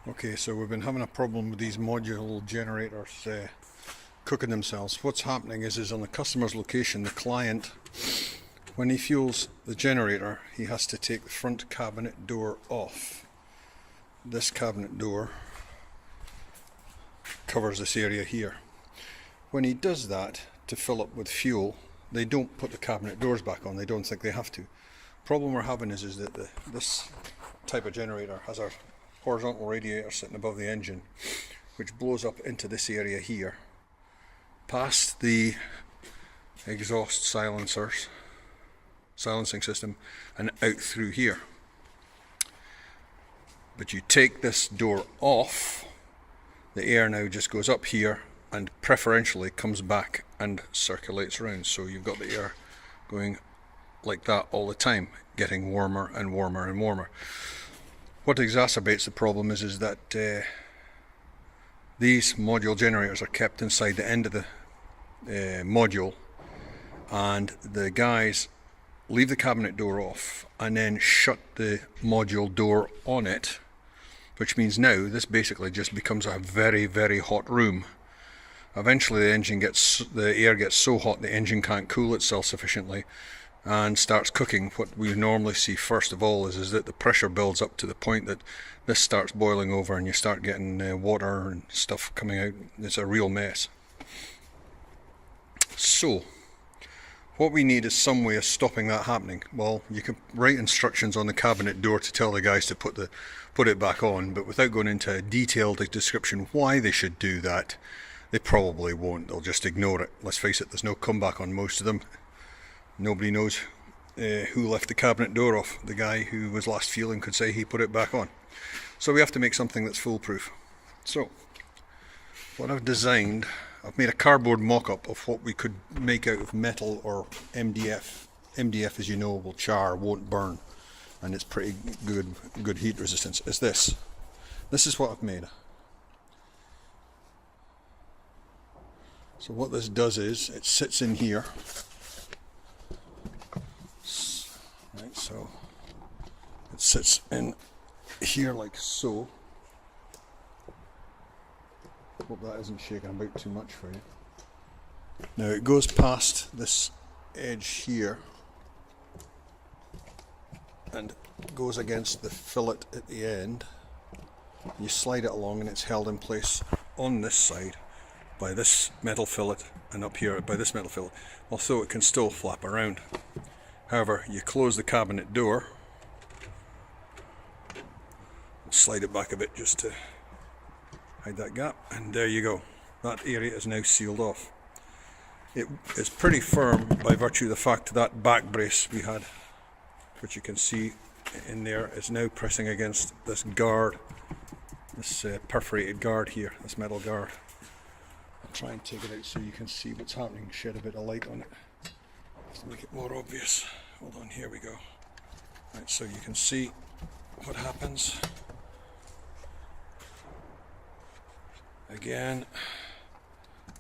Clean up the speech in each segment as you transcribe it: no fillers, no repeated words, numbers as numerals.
Okay, so we've been having a problem with these module generators cooking themselves. What's happening is on the customer's location, the client, when he fuels the generator, he has to take the front cabinet door off. This cabinet door covers this area here. When he does that to fill up with fuel, they don't put the cabinet doors back on. They don't think they have to. Problem we're having is that this type of generator has a horizontal radiator sitting above the engine, which blows up into this area here, past the exhaust silencing system, and out through here. But you take this door off, the air now just goes up here and preferentially comes back and circulates around. So you've got the air going like that all the time, getting warmer and warmer and warmer. What exacerbates the problem is that these module generators are kept inside the end of the module, and the guys leave the cabinet door off and then shut the module door on it, which means now this basically just becomes a very, very hot room. Eventually the air gets so hot the engine can't cool itself sufficiently and starts cooking. What we normally see first of all is that the pressure builds up to the point that this starts boiling over and you start getting water and stuff coming out. It's a real mess. So what we need is some way of stopping that happening. Well, you can write instructions on the cabinet door to tell the guys to put it back on, but without going into a detailed description why they should do that, they probably won't. They'll just ignore it. Let's face it, there's no comeback on most of them. Nobody knows who left the cabinet door off. The guy who was last fueling could say he put it back on. So we have to make something that's foolproof. So what I've designed, I've made a cardboard mock-up of what we could make out of metal or MDF. MDF, as you know, will char, won't burn, and it's pretty good heat resistance. Is this. This is what I've made. So what this does is it sits in here. Right, so it sits in here like so. Hope that isn't shaking about too much for you. Now it goes past this edge here and goes against the fillet at the end. You slide it along and it's held in place on this side by this metal fillet, and up here by this metal fillet, although it can still flap around. However, you close the cabinet door, slide it back a bit just to hide that gap, and there you go. That area is now sealed off. It is pretty firm by virtue of the fact that back brace we had, which you can see in there, is now pressing against this guard, this perforated guard here, this metal guard. I'll try and take it out so you can see what's happening, shed a bit of light on it to make it more obvious. Hold on, here we go. Right, so you can see what happens. Again,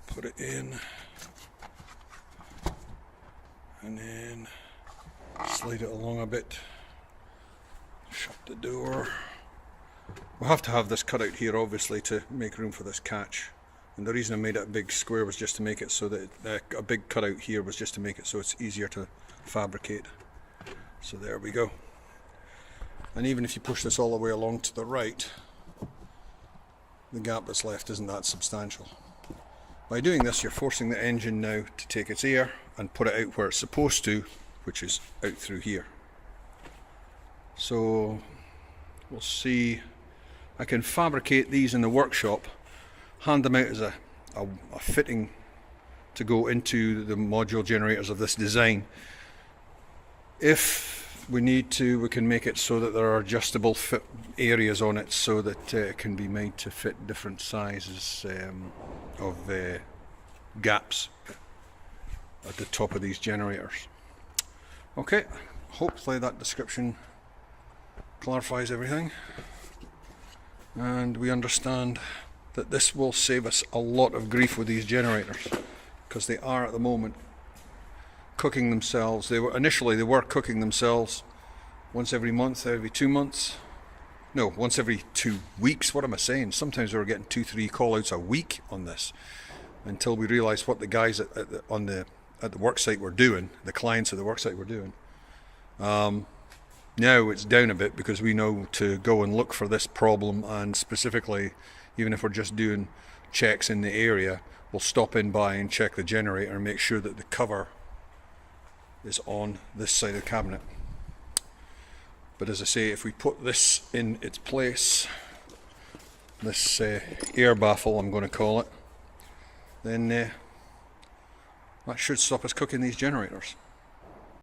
put it in, and then slide it along a bit, shut the door. We'll have to have this cut out here obviously to make room for this catch, and the reason I made it a big square was just to make it so that a big cutout here was just to make it so it's easier to fabricate. So there we go. And even if you push this all the way along to the right, the gap that's left isn't that substantial. By doing this, you're forcing the engine now to take its air and put it out where it's supposed to, which is out through here. So we'll see. I can fabricate these in the workshop, hand them out as a fitting to go into the module generators of this design. If we need to, we can make it so that there are adjustable fit areas on it so that it can be made to fit different sizes of gaps at the top of these generators. Okay, hopefully that description clarifies everything, and we understand that this will save us a lot of grief with these generators, because they are at the moment cooking themselves. Initially they were cooking themselves once every month, every 2 months. no, once every 2 weeks. What am I saying? Sometimes we were getting 2-3 call outs a week on this, until we realised what the guys at the work site were doing, the clients at the work site were doing. Now it's down a bit because we know to go and look for this problem, and specifically, even if we're just doing checks in the area, we'll stop in by and check the generator and make sure that the cover is on this side of the cabinet. But as I say, if we put this in its place, this air baffle I'm going to call it, then that should stop us cooking these generators.